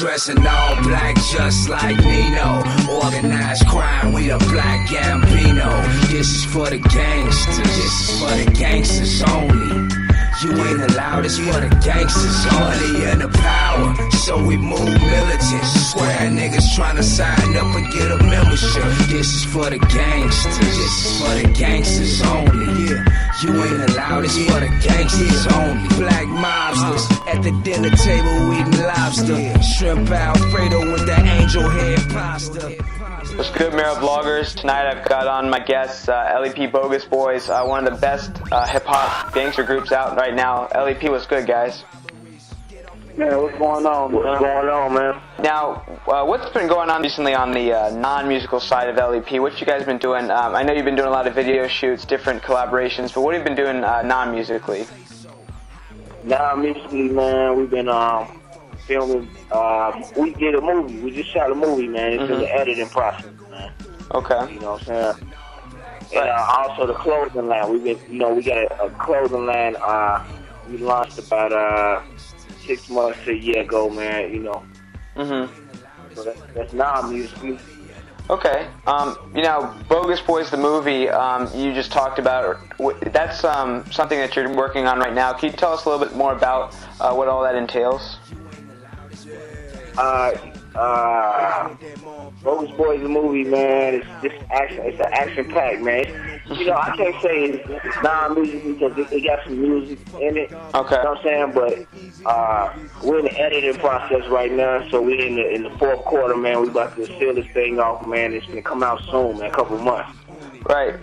Dressing all black just like Nino. Organized crime, we the black Gambino. This is for the gangsters, this is for the gangsters only. You ain't allowed, it's for the gangsters, money and the power. So we move militant, square niggas trying to sign up and get a membership. This is for the gangsters, this is for the gangsters only. You ain't allowed, it's for the gangsters only. Black mobsters at the dinner table eating lobster. Shrimp Alfredo with that angel hair pasta. What's good, Mearablogers? Tonight I've got on my guests, L.E.P, Bogus Boys, one of the best hip-hop gangster groups out right now. L.E.P, what's good, guys? Man, what's going on? What's going on, man? Now, what's been going on recently on the non-musical side of L.E.P? What you guys been doing? I know you've been doing a lot of video shoots, different collaborations, but what have you been doing non-musically? Non-musically, man, we've been filming. We did a movie. We just shot a movie, man. It's in the editing process, man. Okay. You know what I'm saying? And also the clothing line. We've been, we got a clothing line. We launched about 6 months to a year ago, man. So that's non-musically. Okay. Bogus Boys the Movie, you just talked about, that's something that you're working on right now. Can you tell us a little bit more about what all that entails? Bogus Boys the Movie, man, it's an action-packed, man. I can't say it's non-music because it got some music in it. Okay. You know what I'm saying? But we're in the editing process right now, so we're in the fourth quarter, man. We're about to seal this thing off, man. It's gonna come out soon, man, a couple of months. Right.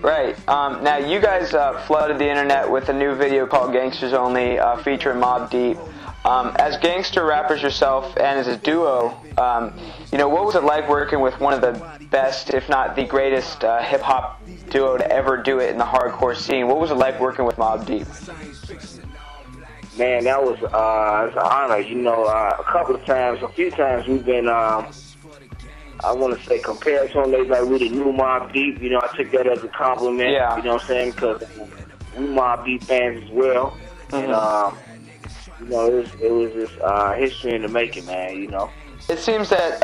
Now, you guys flooded the internet with a new video called Gangsters Only, featuring Mobb Deep. As gangster rappers yourself and as a duo, what was it like working with one of the best, if not the greatest, hip-hop duo to ever do it in the hardcore scene? What was it like working with Mobb Deep? Man, that was an honor. A few times we've been, I want to say, compared to them, they like we the new Mobb Deep. I took that as a compliment. Yeah. You know what I'm saying? Because we Mobb Deep fans as well. And, it was just history in the making, man, It seems that,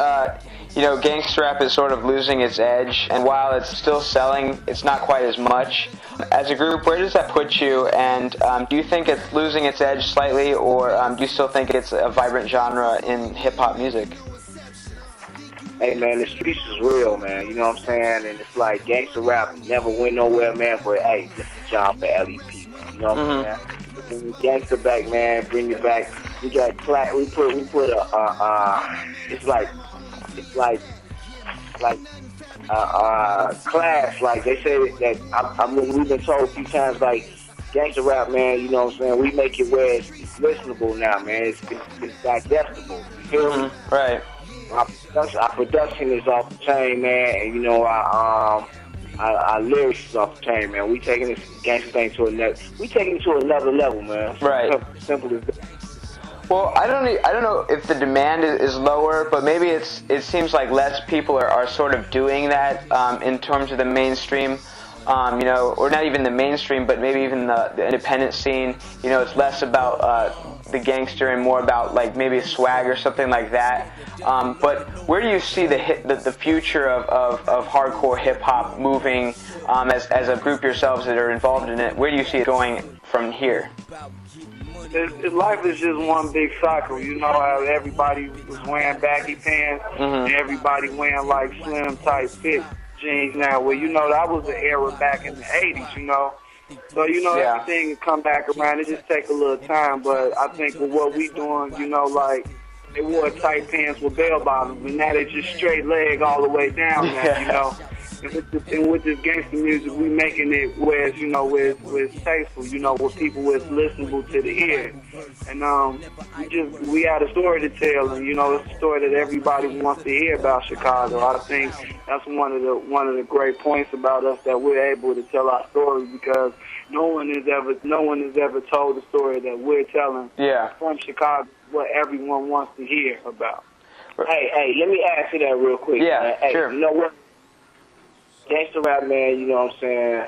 gangster rap is sort of losing its edge, and while it's still selling, it's not quite as much. As a group, where does that put you, and do you think it's losing its edge slightly, or do you still think it's a vibrant genre in hip-hop music? Hey, man, the streets is real, man, you know what I'm saying? And it's like gangster rap never went nowhere, man, but, hey, this is a job for L.E.P, man, you know what I'm saying? Bring the gangster back, man. Bring it back. We got class. We put it's like class. Like they say that. We've been told a few times, like gangster rap, man. You know what I'm saying? We make it where it's listenable now, man. It's digestible. You feel me? Right. Our production is off the chain, man, and our lyrics is off the chain, man. We taking this gangster thing to another level, man. Right. Simple as that. Well, I don't know if the demand is lower, but maybe it seems like less people are sort of doing that in terms of the mainstream, or not even the mainstream, but maybe even the independent scene. It's less about the gangster and more about like maybe a swag or something like that. But where do you see the future of hardcore hip hop moving as a group yourselves that are involved in it? Where do you see it going from here? Life is just one big cycle. You know how everybody was wearing baggy pants and everybody wearing like slim tight fit jeans now. Well, that was the era back in the 80s, So, everything can come back around. It just take a little time. But I think with what we doing, like they wore tight pants with bell bottoms, and now they just straight leg all the way down now, And with this gangster music, we making it where it's, where it's tasteful, where people is listenable to the ear. And we got a story to tell, and it's a story that everybody wants to hear about Chicago. I think that's one of the great points about us, that we're able to tell our story, because no one has ever told the story that we're telling from Chicago, what everyone wants to hear about. Hey, let me ask you that real quick. Yeah, hey, sure. You know what? Gangster rap, man, you know what I'm saying?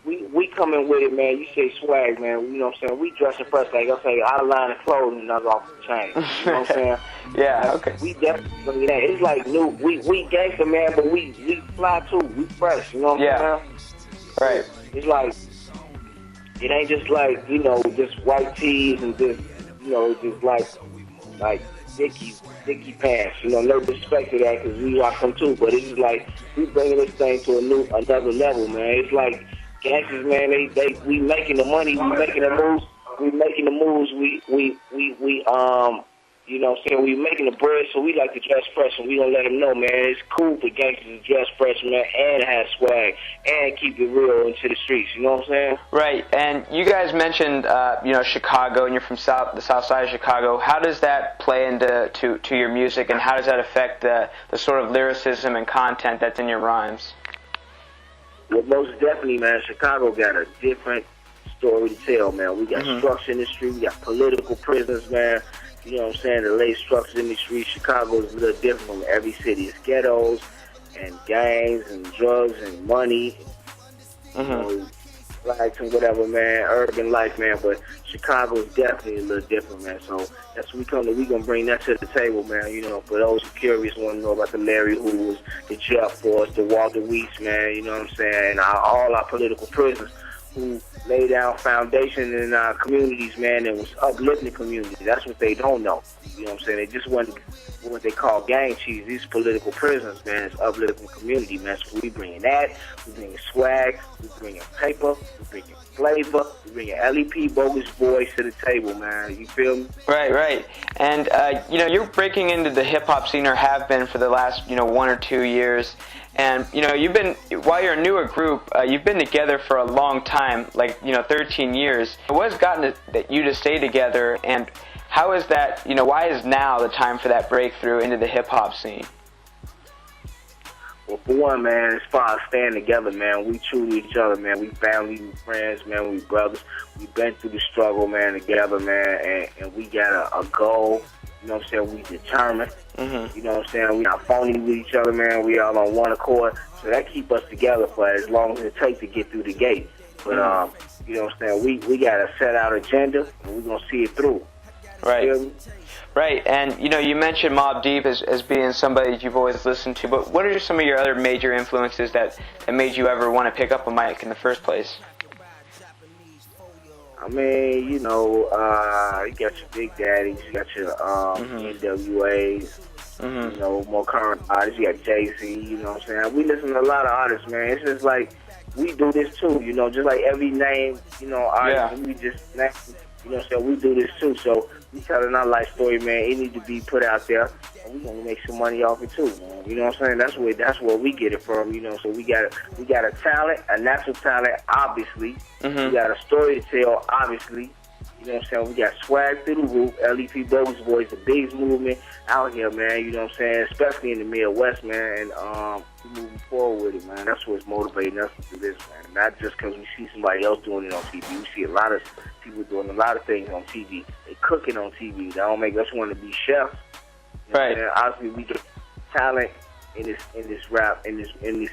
we coming with it, man. You say swag, man. You know what I'm saying? We dressing fresh, like I say, our line of clothing is off the chain. You know what I'm saying? Yeah, okay. We definitely bring that. It's like new. We gangster, man, but we fly too. We fresh. You know what I'm saying? Right. It's like it ain't just like just white tees and just just like Dickie pants. No disrespect to that because we rock them too. But it's just like we bringing this thing to another level, man. It's like gangsters, man. We making the money. We making the moves. We making the moves. We making the bread, so we like to dress fresh, and we gonna let them know, man, it's cool for gangsters to dress fresh, man, and have swag, and keep it real into the streets, you know what I'm saying? Right, and you guys mentioned, Chicago, and you're from the south side of Chicago. How does that play into to your music, and how does that affect the sort of lyricism and content that's in your rhymes? Well, most definitely, man, Chicago got a different story to tell, man. We got structure in the street, we got political prisoners, man. You know what I'm saying? The late structures in the street. Chicago is a little different from every city. It's ghettos and gangs and drugs and money, flags and whatever, man. Urban life, man. But Chicago is definitely a little different, man. So that's what we gonna bring that to the table, man. For those who curious, want to know about the Larry Hoover's, the Jet Force, the Walter Weeks, man. You know what I'm saying? And all our political prisoners who lay down foundation in our communities, man, and was uplifting the community. That's what they don't know. You know what I'm saying? They just wasn't what they call gang cheese. These political prisoners, man, is uplifting the community, man. So we bringing that. We bringing swag. We bringing paper. We bringing flavor. We bringing L.E.P, Bogus Boys to the table, man. You feel me? Right. And, you're breaking into the hip-hop scene, or have been for the last, 1 or 2 years. And, you've been, while you're a newer group, you've been together for a long time, 13 years. What has gotten you to stay together, and how is that, why is now the time for that breakthrough into the hip-hop scene? Well, for one, man, as far as staying together, man, we true to each other, man. We family, we friends, man, we brothers. We've been through the struggle, man, together, man, and we got a goal. You know what I'm saying? We determined. You know what I'm saying? We not phony with each other, man. We all on one accord. So that keep us together for as long as it takes to get through the gate. But, you know what I'm saying? We got to set out agenda, and we're going to see it through. Right. Right. And, you mentioned Mobb Deep as being somebody that you've always listened to. But what are some of your other major influences that made you ever want to pick up a mic in the first place? I mean, you got your Big Daddies, you got your NWAs, more current artists, you got Jay-Z, you know what I'm saying? We listen to a lot of artists, man. It's just like, we do this too, just like every name, artist, we just, you know what I'm saying? We do this too, so we telling our life story, man. It need to be put out there, and we gonna make some money off it too, man. You know what I'm saying? That's where we get it from, So we got a talent, a natural talent, obviously. We got a story to tell, obviously. You know what I'm saying? We got swag through the roof. L.E.P, Bogus Boys, the biggest movement out here, man. You know what I'm saying? Especially in the Midwest, man. And we're moving forward with it, man. That's what's motivating us to do this, man. Not just because we see somebody else doing it on TV. We see a lot of people doing a lot of things on TV. They cooking on TV. That don't make us want to be chefs. You know right. Obviously, we get talent in this rap, in this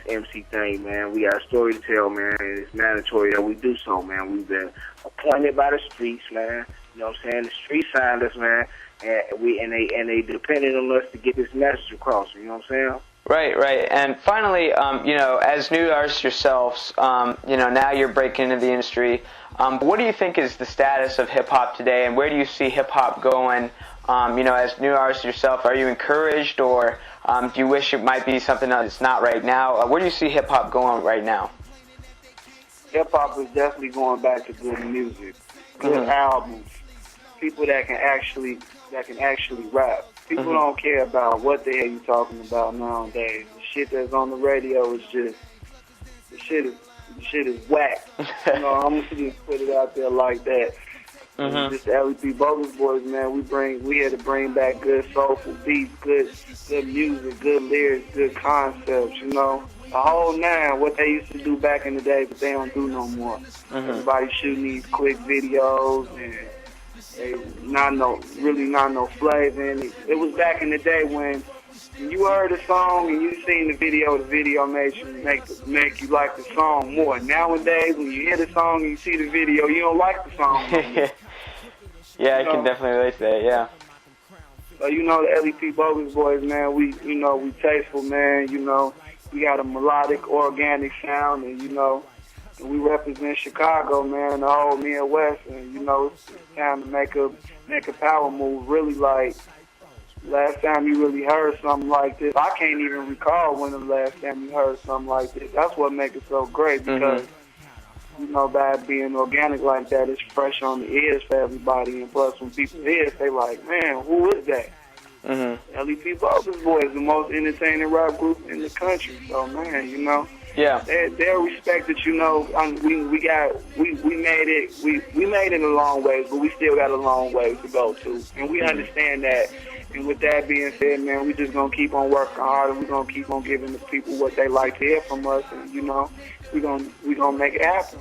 MC thing, man. We got a story to tell, man, and it's mandatory that we do so, man. We've been appointed by the streets, man. You know what I'm saying? The streets signed us, man, and they depended on us to get this message across. You know what I'm saying? Right. And finally, as new artists yourselves, now you're breaking into the industry. What do you think is the status of hip hop today, and where do you see hip hop going? As new artists yourself, are you encouraged, or do you wish it might be something that's not right now? Where do you see hip hop going right now? Hip hop is definitely going back to good music, good albums, people that can actually rap. People don't care about what the hell you talking about nowadays. The shit that's on the radio is just the shit is whack. I'm gonna just put it out there like that. Just the L.E.P Bogus Boys, man. We had to bring back good soulful beats, good music, good lyrics, good concepts. The whole nine. What they used to do back in the day, but they don't do no more. Everybody shooting these quick videos and not no flavor in it. It was back in the day when when you heard the song and you seen the video made you make you like the song more. Nowadays, when you hear the song and you see the video, you don't like the song more. Yeah, I can definitely relate to that, yeah. So, you know, the L.E.P. Bogus Boys, man, we tasteful, man, you know. We got a melodic, organic sound, and, you know, and we represent Chicago, man, the whole Midwest, and, you know, it's time to make a power move. Really, like, last time you really heard something like this, I can't even recall when the last time you heard something like this. That's what makes it so great, because, you know, by being organic like that, it's fresh on the ears for everybody, and plus when people hear it, they like, man, who is that? L.E.P. Bogus Boys, the most entertaining rap group in the country. So, man, you know, they'll respect that. You know, we made it a long way, but we still got a long way to go too, and we understand that. And with that being said, man, we just gonna keep on working hard, and we're gonna keep on giving the people what they like to hear from us, and you know, we gonna make it happen.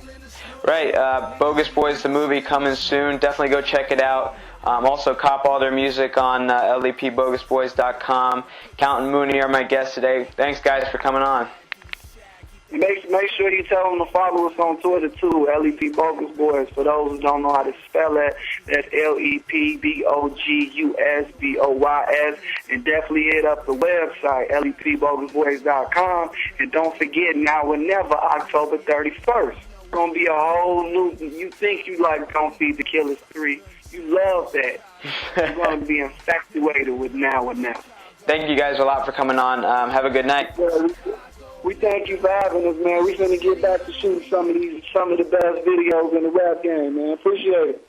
Right, Bogus Boys the Movie coming soon. Definitely go check it out. Also, cop all their music on LEPBogusBoys.com. Count and Moonie are my guests today. Thanks, guys, for coming on. Make sure you tell them to follow us on Twitter, too, L.E.P. Bogus Boys. For those who don't know how to spell that, that's LEPBOGUSBOYS. And definitely hit up the website, LEPBogusBoys.com. And don't forget, now or never, October 31st. It's going to be a whole new, you think you like Don't Feed the Killers 3. You love that. You're going to be infatuated with Now or Never. Thank you guys a lot for coming on. Have a good night. Yeah, we thank you for having us, man. We're going to get back to shooting some of the best videos in the rap game, man. Appreciate it.